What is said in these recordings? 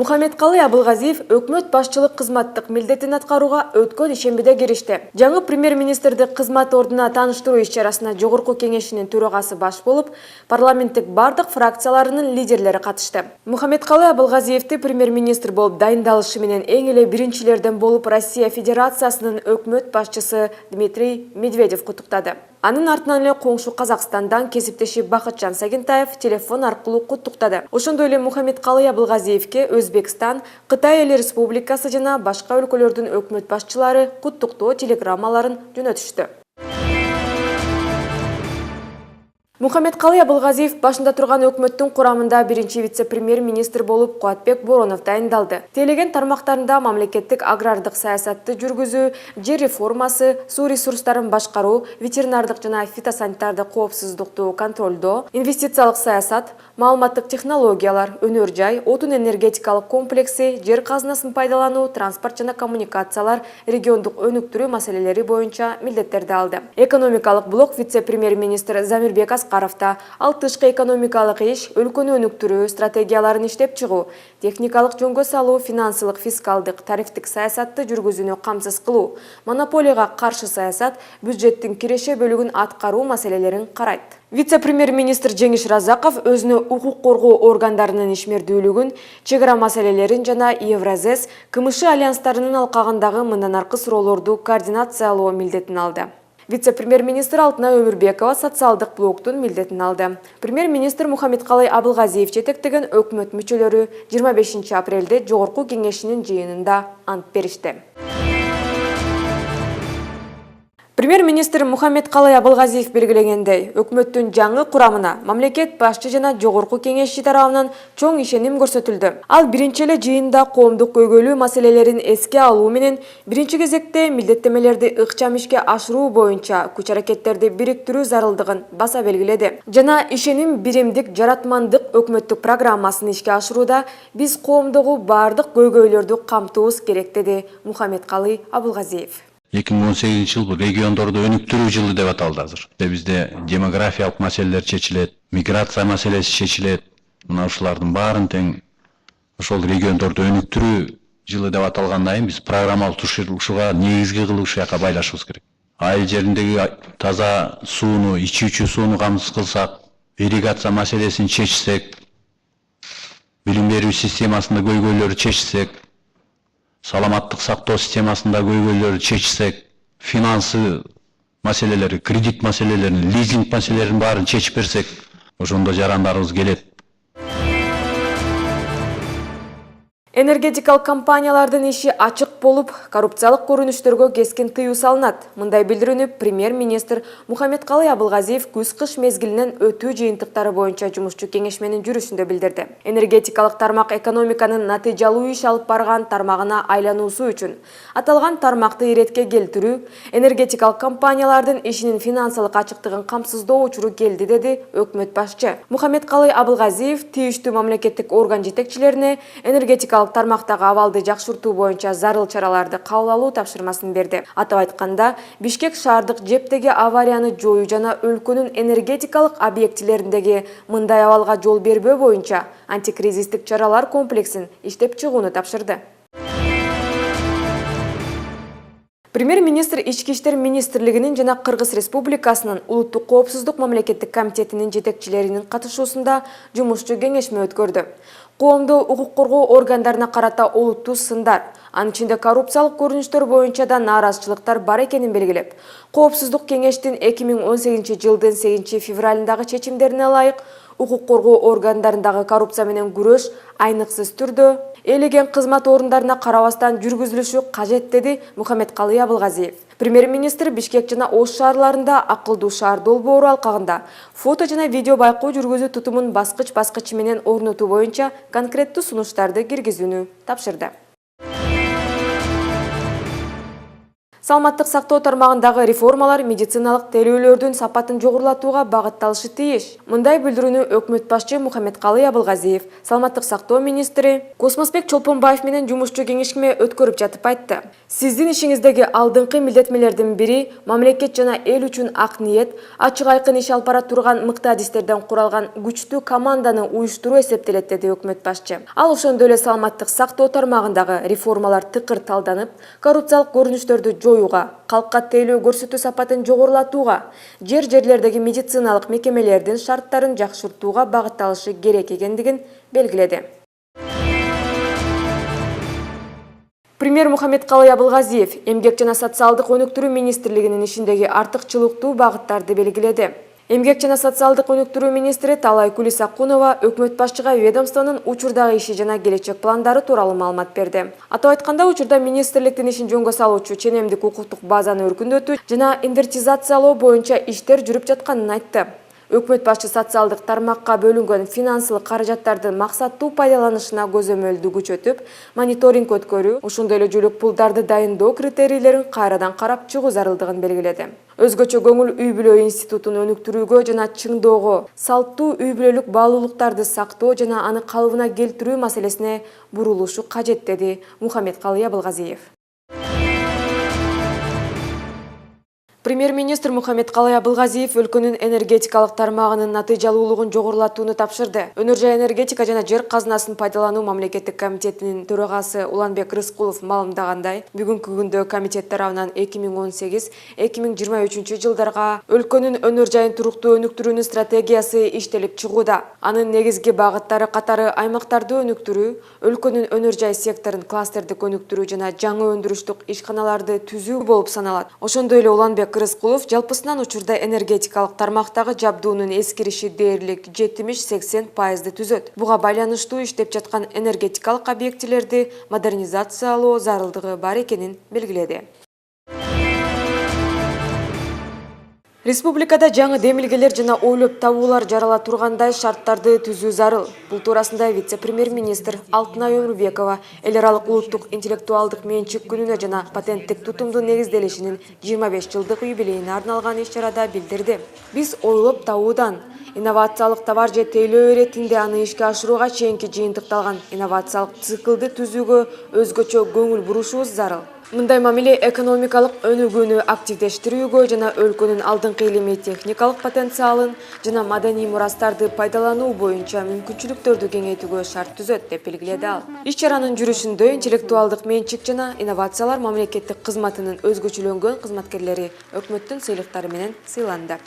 Мухаммедкалый Абылгазиев өкмөт башчылык кызматтык милдетин аткарууга өткөн ишембиде киришти. Жаңы премьер-министрди кызмат ордуна тааныштыруу иш-чарасына Жогорку кеңешинин төрагасы баш болуп, парламенттик бардык фракцияларынын лидерлери катышты. Мухаммедкалый Абылгазиевди премьер-министр болуп дайындалышы менен эң эле биринчилерден болуп Россия Федерациясынын өкмөт башчысы Дмитрий Медведев куттуктады. Анын артынан эле коңшу Казакстандан кесиптеши Бакытжан Сагентаев телефон аркылуу куттуктады. Ошондой эле Мухаммедкалый Абылгазиевке Өзбекстан, Кытай Эл Республикасы жана башка өлкөлөрдүн өкмөт башчылары куттуктоо телеграммаларын жөнөтүштү. Мухаммедкалый Абылгазиев башында турган өкмөттүн курамында биринчи вице-премьер-министр болуп Куатбек Боронов дайындалды. Тейлеген тармактарында мамлекеттик агрардык саясатты жүргүзүү, жер реформасы, суу ресурстарын башкаруу, ветеринардык жана фитосанитардык коопсуздукту контролдоо, инвестициялык саясат, маалыматтык технологиялар, өнөр жай, отун энергетикалык комплекси, жер казынасын пайдалануу, транспорт жана коммуникациялар, региондук өнүктүрүү маселелери боюнча милдеттерди алды. Экономикалык блок вице-премьер-министр Замирбек Аскаровта ал тышкы экономикалык иш, өлкөнү өнүктүрүү стратегияларын иштеп чыгуу, техникалык жөнгө салуу, финансылык, фискалдык, тарифтик саясатты жүргүзүүнү камсыз кылуу, монополияга каршы саясат, бюджеттин киреше бөлүгүн аткаруу маселелерин карайт. Вице-премьер-министр Жеңиш Разаков өзүнө укук коргоо органдарынын ишмердүүлүгүн, чек ара маселелерин жана Евразес, КМШ альянстарынын алкагындагы мындан аркы суроолорду координациялоо милдетин алды. Вице-премьер-министр Алтынай Өмүрбекова социалдык блоктун милдетин алды. Премьер-министр Мухаммедкалый Абылгазиев жетектеген өкмөт мүчөлөрү 25 апрелде Жогорку кеңешинин жыйынында ант беришти. Премьер-министр Мухаммедкалый Абылгазиев белгилегендей, өкмөттүн жаңы курамына мамлекет башчы жана Жогорку кеңешчи тарабынан чоң ишеним көрсөтүлдү. Ал биринчи эле жыйында коомдук көйгөйлүү маселелерин эске алуу менен биринчи кезекте милдеттемелерди ыкчам ишке ашыруу боюнча күч-аракеттерди бириктирүү зарылдыгын баса белгиледи. Жана ишеним биримдик жаратмандык өкмөттүк программасын ишке ашырууда биз коомдогу бардык көйгөйлөрдү камтуубуз керек, деди Мухаммедкалый Абылгазиев. 2018 жыл бул региондорду өнүктүрүү жылы деп аталды азыр. Бизде демографиялык маселелер чечилет, миграция маселеси чечилет. Мына ушулардын баарын тең ошол региондорду өнүктүрүү жылы деп аталгандан кийин биз программалык ушуга негизги кылып ушул жака байлашыбыз керек. Айыл жериндеги таза сууну, ичүүчү сууну камсыз кылсак, ирригация маселесин чечсек, билим берүү системасында көйгөйлөрдү чечсек, саламаттык сактоо системасында көйгөйлөрдү чечсек, финансы маселелери, кредит маселелерин, лизинг маселелерин баарын чечип берсек, ошондо жарандарыбыз келет. Энергетикалык компаниялардын иши ачык болуп, коррупциялык көрүнүштөргө кескин тыюу салынат. Мындай билдирүүнү премьер-министр Мухаммедкалый Абылгазиев күз-кыш мезгилинен өтүү жыйынтыктары боюнча жумушчу кеңешменин жүрүшүндө билдирди. Энергетикалык тармак экономиканын натыйжалуу иш алып барган тармагына айлануусу үчүн аталган тармакты иретке келтирүү, энергетикалык компаниялардын ишинин финансылык ачыктыгын камсыздоо учуру келди, деди өкмөт башчы. Мухаммедкалый Абылгазиев тийиштүү мамлекеттик орган жетекчилерине энергетикалык тармактагы абалды жакшыртуу боюнча зарыл чараларды кабыл алуу тапшырмасын берди. Атап айтканда, Бишкек шаардык жептеги аварияны жоюу жана өлкөнүн энергетикалык объектилериндеги мындай абалга жол бербөө боюнча антикризистик чаралар комплексин иштеп чыгууну тапшырды. Премьер-министр Ички иштер министрлигинин жана Кыргыз Республикасынын улуттук коопсуздук мамлекеттик комитетинин жетекчилеринин катышуусунда жумушчу кеңешме өткөрдү. Коомду укук коргоо органдарына карата олуттуу сындар, анын ичинде коррупциялык көрүнүштөр боюнча да нааразычылыктар бар экенин белгилеп, коопсуздук кеңештин 2018 жылдын 8 февралындагы чечимдерине ылайык укук коргоо органдарындагы коррупция менен күрөш айныксыз түрдө элеген кызмат орундарына карабастан жүргүзүлүшү кажет, деди Мухаммедкалый Абылгазиев. Премьер-министр Бишкек жана Ош шаарларында акылдуу шаар долбоору алкагында фото жана видео байкоо жүргүзүү тутумун баскыч-баскычы менен орнотуу боюнча конкреттүү сунуштарды киргизүүнү тапшырды. Саламаттык сактоо тармагындагы реформалар медициналык тейлөөлөрдүн сапатын жогорулатууга багытталышы тийиш. Мындай билдирүүнү өкмөт башчы Мухаммедкалый Абылгазиев, саламаттык сактоо министри Космосбек Чолпонбаев менен жумушчу кеңешме өткөрүп жатып айтты. Сиздин ишиңиздеги алдыңкы милдетмелердин бири мамлекет жана эл үчүн ак ниет, ачык айкын иш алып бара турган мыкты адистерден куралган күчтүү команданы уюштуруу эсептелет, деди өкмөт башчы. Ал ошондой эле саламаттык сактоо тармагындагы реформалар тыкыр талданып, коррупциялык көрүнүштөрдү жоюуга, калкка тейлөө көрсөтүү сапатын жогорулатууга, жерлердеги медициналык мекемелердин шарттарын жакшыртууга багытталышы керек экендигин белгиледи. Премьер Мухаммедкалый Абылгазиев Эмгек жана социалдык өнүктүрүү министрлигинин ишиндеги артыкчылыктуу багыттарды белгиледи. Эмгек жана социалдык өнүктүрүү министри Талай Кулисакунова өкмөт башчыга ведомствонун учурдагы иши жана келечек пландары тууралуу маалымат берди. Атап айтканда, учурда министрликтин ишин жөнгө салуучу ченемдик укуктук базаны өркүндөтүү жана инвентаризациялоо боюнча иштер жүрүп жатканын айтты. Өкмөт башчы социалдык тармакка бөлүнгөн финансылык каражаттардын максаттуу пайдаланышына көзөмөлдү күчөтүп, мониторинг өткөрүү, ошондой эле жөлөк пулдарды дайындоо критерийлерин кайрадан карап чыгуу зарылдыгын белгиледи. Өзгөчө көңүл үй бүлө институтун өнүктүрүүгө жана чыңдоого, салттуу үй бүлөлүк баалуулуктарды сактоо жана аны калыбына келтирүү маселесине бурулушу кажет, деди Мухаммедкалый Абылгазиев. Премьер-министр Мухаммедкалый Абылгазиев өлкөнүн энергетикалык тармагынын натыйжалуулугун жогорулатууну тапшырды. Өнөр жай энергетика жана жер казынасын пайдалануу мамлекеттик комитетинин төрагасы Уланбек Рыскулов маалымдагандай, бүгүнкү күндө комитет тарабынан 2018-2023 жылдарга өлкөнүн өнөр жайын туруктуу өнүктүрүүнүн стратегиясы иштелип чыгууда. Анын негизги багыттары катары аймактарды өнүктүрүү, өлкөнүн өнөр жай секторун кластердик өнүктүрүү жана жаңы өндүрүштүк ишканаларды түзүү болуп саналат. Ошондой эле Уланбек Рыскулов жалпысынан учурда энергетикалык тармактагы жабдуунун эскириши дээрлик 70-80% түзөт. Буга байланыштуу иштеп жаткан энергетикалык объектилерди модернизациялоо зарылдыгы бар экенин белгиледи. Республикада жаңы демилгелер жана ойлоп табуулар жарала тургандай шарттарды түзүү зарыл. Бул туурасында вице-премьер-министр Алтынай Өмүрбекова эл аралык улуттук интеллектуалдык менчик күнүнө жана патенттик тутумдун негизделишинин 25 жылдык юбилейине арналган иш-чарада билдирди. Биз ойлоп табуудан инновациялык товар же тейлөө иретинде аны ишке ашырууга чейинки жыйынтыкталган инновациялык циклды түзүүгө өзгөчө көңүл бурушубуз зарыл. Мындай мамиле экономикалык өнүгүүнү активдештирүүгө жана өлкөнүн алдыңкы илимий техникалык потенциалын жана маданий мурастарды пайдалануу боюнча мүмкүнчүлүктөрдү кеңейтүүгө шарт түзөт, деп белгиледи ал. Иш-чаранын жүрүшүндө интеллектуалдык менчик жана инновациялар мамлекеттик кызматынын өзгөчөлөнгөн кызматкерлери өкмөттүн сыйлыктары менен сыйланды.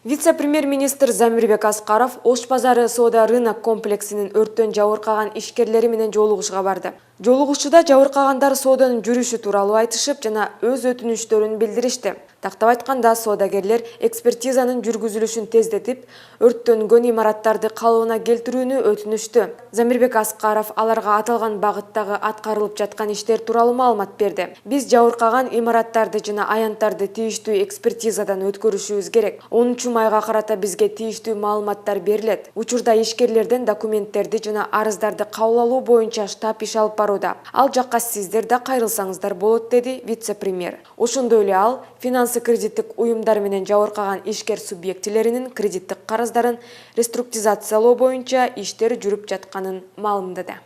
Вице-премьер-министр Замирбек Аскаров Ош базары соода рынок комплексинин өрттөн жабыркаган ишкерлери менен жолугушууга барды. Жолугушууда жабыркагандар соодонун жүрүшү тууралуу айтышып жана өз өтүнүчтөрүн билдиришти. Тактап айтканда, соодагерлер экспертизанын жүргүзүлүшүн тездетип, өрттөнгөн имараттарды калыбына келтирүүнү өтүнүштү. Замирбек Аскаров аларга аталган багыттагы аткарылып жаткан иштер тууралуу маалымат берди. Биз жабыркаган имараттарды жана аянттарды тийиштүү экспертизадан өткөрүшүбүз керек. 10 майга карата бизге тийиштүү маалыматтар берилет. Учурда ишкерлерден документтерди жана арыздарды кабыл алуу боюнча штаб иш алып барууда. Ал жакка сиздер да кайрылсаңыздар болот, деди вице-премьер. Ошондой эле ал финансы-кредиттик уюмдар менен жабыркаган ишкер субъектилеринин кредиттик карыздарын реструктуризациялоо боюнча иштер жүрүп жатканын маалымдады.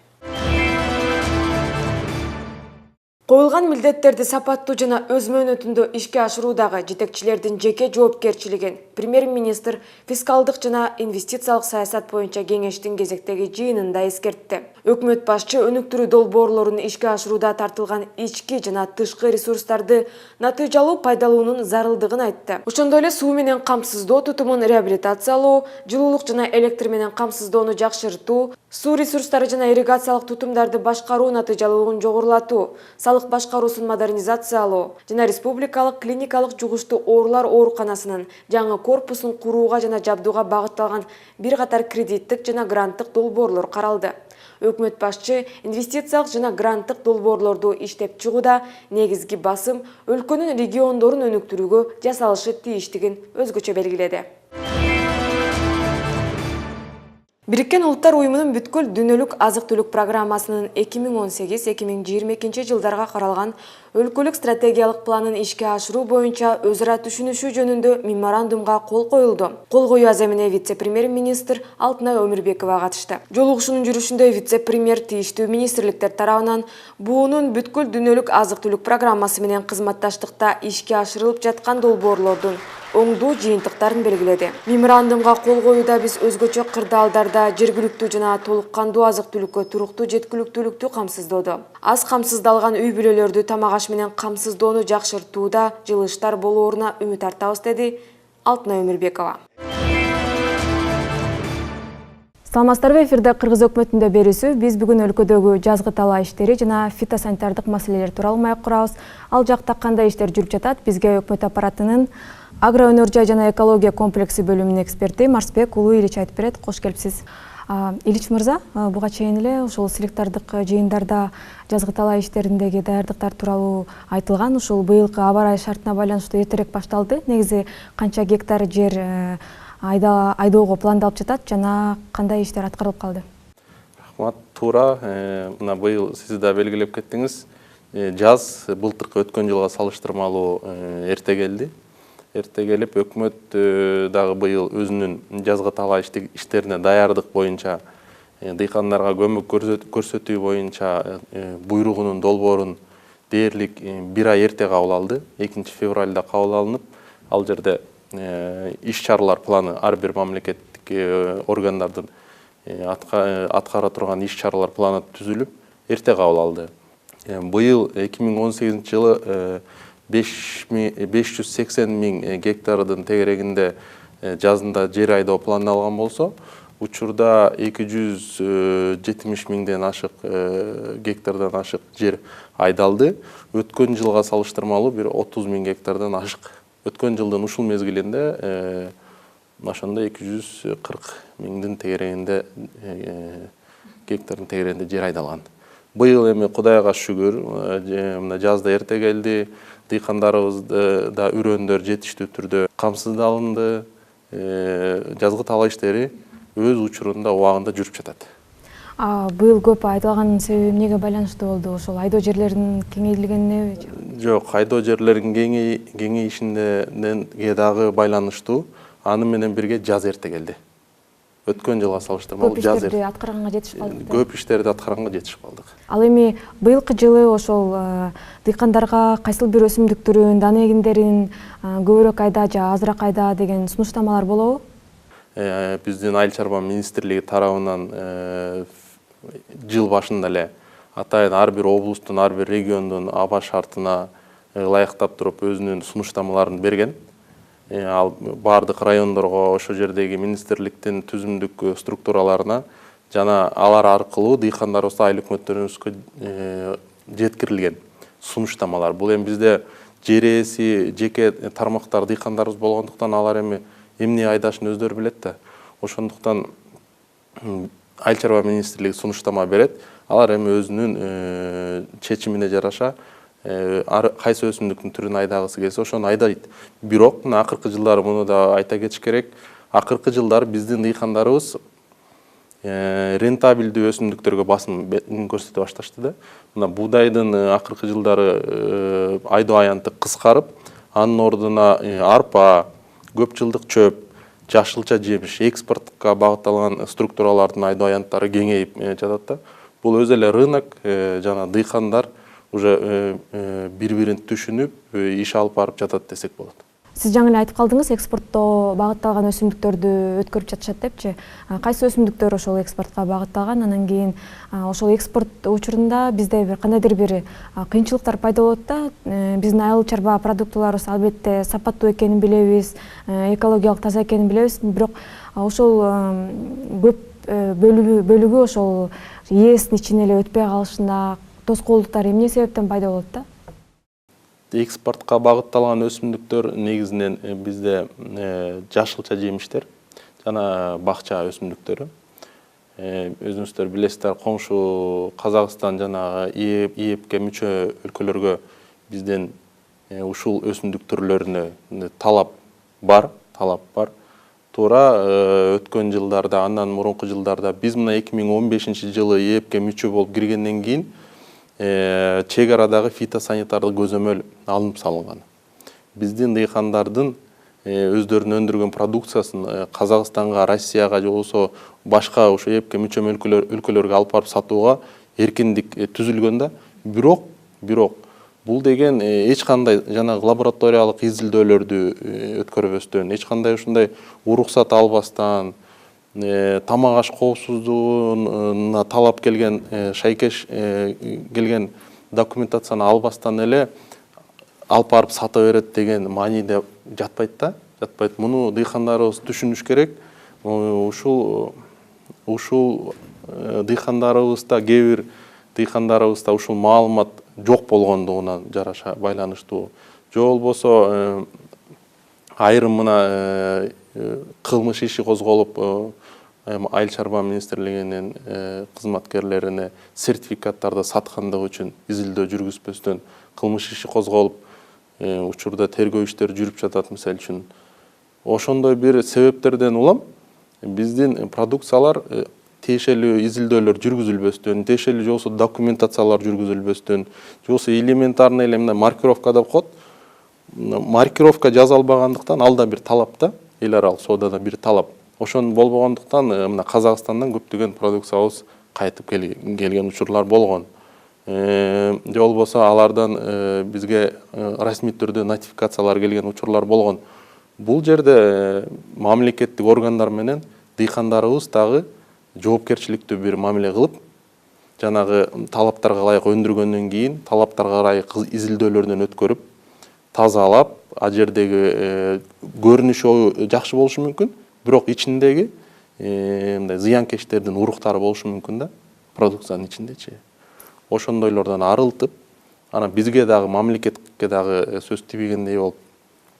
Коюлган милдеттерди сапаттуу жана өз мөөнөтүндө ишке ашыруудагы жетекчилердин жеке жоопкерчилигин премьер-министр фискалдык жана инвестициялык саясат боюнча кеңештин кезектеги жыйынында эскертти. Өкмөт башчы өнүктүрүү долбоорлорун ишке ашырууда тартылган ички жана тышкы ресурстарды натыйжалуу пайдалануунун зарылдыгын айтты. Ошондой эле суу менен камсыздоо тутумун реабилитациялоо, жылуулук жана электр менен камсыздоону жакшыртуу, суу ресурстары жана ирригациялык тутумдарды башкаруу натыйжалуулугун жогорулатуу, салык башкаруусун модернизациялоо жана республикалык клиникалык жугуштуу оорулар ооруканасынын жаңы корпусун курууга жана жабдууга багытталган бир катар кредиттик жана гранттык долбоорлор каралды. Өкмөт башчы инвестициялык жана гранттык долбоорлорду иштеп чыгууда негизги басым өлкөнүн региондорун өнүктүрүүгө жасалышы тийиштигин өзгөчө белгиледи. Бириккен Улуттар Уюмунун бүткүл дүйнөлүк азык-түлүк программасынын 2018-2022 жылдарга каралган өлкөлүк стратегиялык планын ишке ашыруу боюнча өз ара түшүнүшүү жөнүндө меморандумга кол коюлду. Кол коюу аземине вице-премьер-министр Алтынай Өмүрбекова катышты. Жолугушуунун жүрүшүндө вице-премьер тийиштүү министрликтер тарабынан буунун бүткүл дүйнөлүк азык-түлүк программасы менен кызматташтыкта ишке ашырылып жаткан долбоорлордун оңдуу жыйынтыктарын белгиледи. Меморандумга кол коюуда биз өзгөчө кырдаалдарда жергиликтүү жана толук кандуу азык-түлүккө туруктуу жеткиликтүүлүктү камсыздоодо. Аз камсыздалган үй бүлөлөрдү тамак аш менен камсыздоону жакшыртууда жылыштар болооруна үмүт артабыз, деди Алтынай Өмүрбекова. Саламатсыздарбы, эфирде Кыргыз өкмөтүндө берүүсү. Биз бүгүн өлкөдөгү жазгы талаа иштери жана фитосанитардык маселелер тууралуу маек курабыз. Ал жакта кандай иштер жүрүп жатат? Бизге өкмөт аппаратынын агроөнөр жай жана экология комплекси бөлүмүнүн эксперти Марсбек Улуу Илич айтып берет. Кош келипсиз. Илич мырза, буга чейин эле ушул селектордук жыйындарда жазгы талаа иштериндеги даярдыктар тууралуу айтылган. Ушул быйылкы аба ырайы шартына байланыштуу эртерээк башталды. Негизи канча гектар жер айдоого пландалып жатат жана кандай иштер аткарылып калды? Рахмат, туура. Мына быйыл сиз да белгилеп кеттиңиз. Жаз былтыркы өткөн жылга салыштырмалуу эрте келди. Эрте келип, өкмөт дагы быйыл өзүнүн жазгы талаа иштерине даярдык боюнча, дыйкандарга көмөк көрсөтүү боюнча буйругунун долбоорун дээрлик 1 ай эрте кабыл алды. 2 февралда кабыл алынып, ал жерде иш-чаралар планы ар бир мамлекеттик органдардын аткара турган иш-чаралар планы түзүлүп, эрте кабыл алды. Быйыл 2018 жылы 580 миң гектардын тегерегинде жазында жер айдоо пландалган болсо, учурда 270 миңден ашык гектардан ашык жер айдалды. Өткөн жылга салыштырмалуу бир 30 миң гектардан ашык. Өткөн жылдын ушул мезгилинде ошондо 240 миңдин тегерегинде гектардын тегерегинде жер айдалган. Быйыл эми Кудайга шүгүр, мына жазда эрте келди, дыйкандарыбыз да үрөндөр жетиштүү түрдө камсыздалынды. Жазгы талаа иштери өз учурунда убагында жүрүп жатат. Быйыл көп айдалганын себеби эмнеге байланыштуу болду? Ошол айдоо жерлеринин кеңейлигине? Жок, айдоо жерлеринин кеңейишине дагы байланыштуу. Аны менен бирге жаз эрте келди. Өткөн жылга салыштырмалуу жаз эрте. Көп иштерди аткарганга жетишип калдык. Көп иштерди аткарганга жетишип калдык. Ал эми быйылкы жылы ошол дыйкандарга кайсыл бир өсүмдүк түрүн, дан эгиндерин көбүрөөк айда же азыраак айда деген сунуштамалар болобу? Биздин Айыл чарба министрлиги тарабынан жыл башында эле атайын ар бир облустун, ар бир региондун аба шартына ылайыктап туруп өзүнүн сунуштамаларын берген. Ал бардык райондорго, ошол жердеги министрликтин түзүмдүк структураларына жана алар аркылуу дыйкандарыбыз, айыл өкмөттөрүбүзгө жеткирилген сунуштамалар. Бул эми бизде жер ээси, жеке тармактар дыйкандарыбыз болгондуктан алар эми эмне айдашын өздөрү билет да. Ошондуктан Айыл чарба министрлиги сунуштама берет. Алар эми өзүнүн чечимине жараша кайсы өсүмдүктүн түрүн айдагысы келсе ошону айдайт. Бирок мына акыркы жылдары муну да айта кетиш керек. Акыркы жылдары биздин дыйкандарыбыз рентабелдүү өсүмдүктөргө басым көрсөтө башташты да. Мына буудайдын акыркы жылдары айдоо аянты кыскарып, анын ордуна арпа, көп жылдык чөп, жашылча жемиш, экспортко багытталган структуралардын айдоо аянттары кеңейип жатат да. Бул өзү эле рынок жана дыйкандар уже бири-бирин түшүнүп, иш алып барып жатат десек болот. Сиз жаңы эле айтып калдыңыз, экспортто багытталган өсүмдүктөрдү өткөрүп жатышат депчи. Кайсы өсүмдүктөр ошол экспортко багытталган? Анан кийин ошол экспорт учурунда бизде бир кандайдыр бир кыйынчылыктар пайда болот да. Биздин айыл чарба продуктыларыбыз албетте сапаттуу экенин билебиз, экологиялык таза экенин билебиз, бирок ошол көп бөлүгү ошол ээсинин ичине эле өтпөй калышында тоскоолдуктар эмне себептен пайда болот да? Экспортко багытталган өсүмдүктөр негизинен бизде жашылча жемиштер жана бакча өсүмдүктөрү. Өзүңүздөр билесиздер, коңшу Казакстан жана ИЭПке мүчө өлкөлөргө бизден ушул өсүмдүк түрлөрүнө талап бар. туура өткөн жылдарда, андан мурунку жылдарда биз мына 2015 жылы ээпке мүчө болуп киргенден кийин чек арадагы фитосанитардык көзөмөл алынып салынган. Биздин дыйкандардын өздөрүнүн өндүргөн продукциясын Казакстанга, Россияга же болбосо башка ошо ээпке мүчө өлкөлөргө алып барып сатууга эркиндик түзүлгөн да. Бирок бул деген эч кандай жанагы лабораториялык изилдөөлөрдү өткөрбөстөн, эч кандай ушундай уруксат албастан, тамак аш коопсуздугуна талап келген, шайкеш келген документацияны албастан эле алып барып сата берет деген мааниде жатпайт да, жатпайт. Муну дыйкандарыбыз түшүнүш керек. Ушул дыйкандарыбызда кээ бир дыйкандарыбызда ушул маалымат жок болгондугуна жараша байланыштуу. Же болбосо айрым мына кылмыш иши козголуп Айыл чарба министрлигинин кызматкерлерине сертификаттарды саткандыгы үчүн изилдөө жүргүзбөстөн кылмыш иши козголуп, учурда тергөө иштери жүрүп жатат мисалы үчүн. Ошондой бир себептерден улам биздин продукциялар тиешелүү изилдөөлөр жүргүзүлбөстөн, тиешелүү же болбосо документациялар жүргүзүлбөстөн, же болбосо элементарный эле мына маркировка деп коет. Маркировка жазалбагандыктан ал да бир талап да, эл аралык соодада бир талап. Ошон болбогондуктан мына Казакстандан көптөгөн продукциябыз кайтып келген учурлар болгон. Же болбосо алардан бизге расмий түрдө нотификациялар келген учурлар болгон. Бул жерде мамлекеттик органдар менен дыйкандарыбыз дагы жоопкерчиликтүү бир мамиле кылып, жанагы талаптарга ылайык өндүргөндөн кийин талаптарга ылайык изилдөөлөрдөн өткөрүп, тазалап, ал жердеги көрүнүшү жакшы болушу мүмкүн, бирок ичиндеги мындай зыянкечтердин уруктары болушу мүмкүн да, продукциянын ичиндечи. Ошондойлордон арылтып, анан бизге дагы мамлекетке дагы сөз тийбегендей болуп,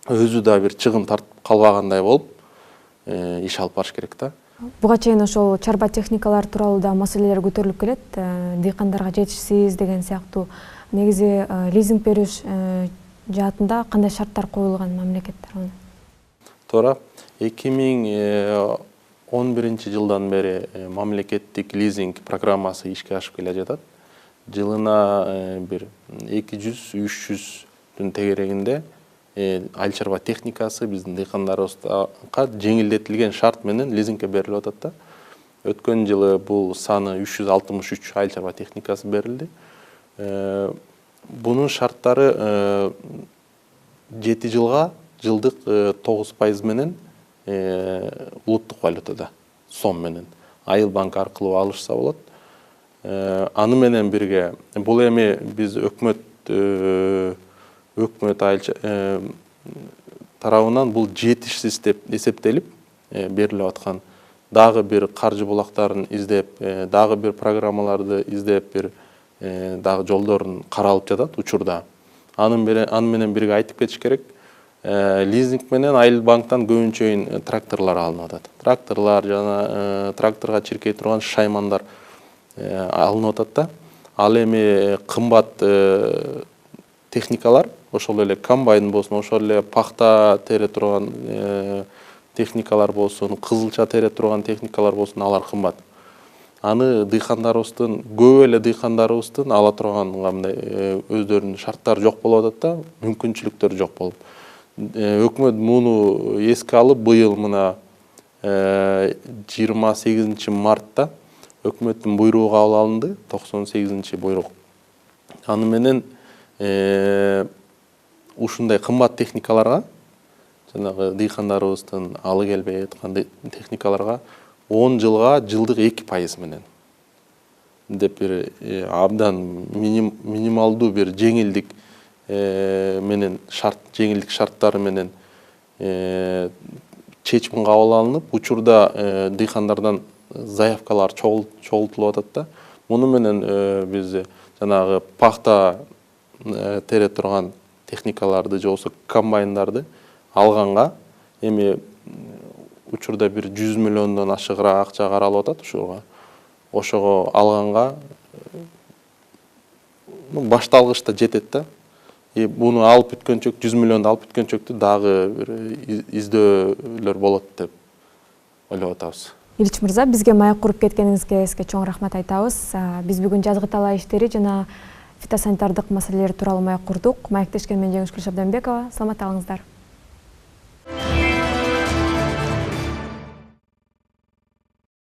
өзү да бир чыгым тартып калбагандай болуп иш алып барыш керек да. Буга чейин ошол чарба техникалар тууралуу да маселелер көтөрүлүп келет. Дыйкандарга жетишсиз деген сыяктуу. Негизи лизинг бериш жаатында кандай шарттар коюлган мамлекет тарабынан? Туура. 2011 жылдан бери мамлекеттик лизинг программасы ишке ашып келе жатат. Жылына бир 200-300 тегерегинде айыл чарба техникасы биздин дыйкандарыбызга жеңилдетилген шарт менен лизингке берилип атат да. Өткөн жылы бул саны 363 айыл чарба техникасы берилди. Бунун шарттары 7 жылга жылдык 9% менен улуттук валютада сом менен Айыл банк аркылуу алышса болот. Аны менен бирге бул эми биз өкмөт тарабынан бул жетишсиз деп эсептелип берилип аткан. Дагы бир каржы булактарын издеп, дагы бир программаларды издеп, бир дагы жолдорун каралып жатат учурда. Аны менен бирге айтып кетиш керек. Лизинг менен Айыл банктан көбүнчө тракторлар алынып атат. Тракторлар жана тракторга чиркей турган шаймандар алынып атат да. Ал эми кымбат техникалар, ошол эле комбайн болсун, ошол эле пахта тере турган техникалар болсун, кызылча тере турган техникалар болсун, алар кымбат. Аны дыйкандарыбыздын, көп эле дыйкандарыбыздын ала турган мындай өздөрүнүн шарттары жок болуп атат да, мүмкүнчүлүктөрү жок болуп. Өкмөт муну эске алып, быйыл мына 28 мартта өкмөттүн буйругу кабыл алынды, 98 буйрук. Аны менен ушундай кымбат техникаларга, жанагы дыйкандарыбыздын алы келбей аткан техникаларга 10 жылга жылдык 2% менен деп бир абдан минималдуу бир жеңилдик менен жеңилдик шарттары менен чечим кабыл алынып, учурда дыйкандардан заявкалар чогултулуп атат да. Муну менен биз жанагы пахта тере турган техникаларды же болбосо комбайндарды алганга эми учурда бир 100 миллиондон ашыгыраак акча каралып атат ушуга. Ошого алганга башталгычта жетет да. Буну алып бүткөнчөк 100 миллионду алып бүткөнчөктү дагы бир издөөлөр болот деп ойлоп атабыз. Ильич мырза, бизге маек куруп кеткениңизге эске чоң рахмат айтабыз. Биз бүгүн жазгы талаа иштери жана фитосанитардык маселелер тууралуу маек курдук. Маектешкен мен Жеңиш Гүлшабданбекова. Саламат калыңыздар.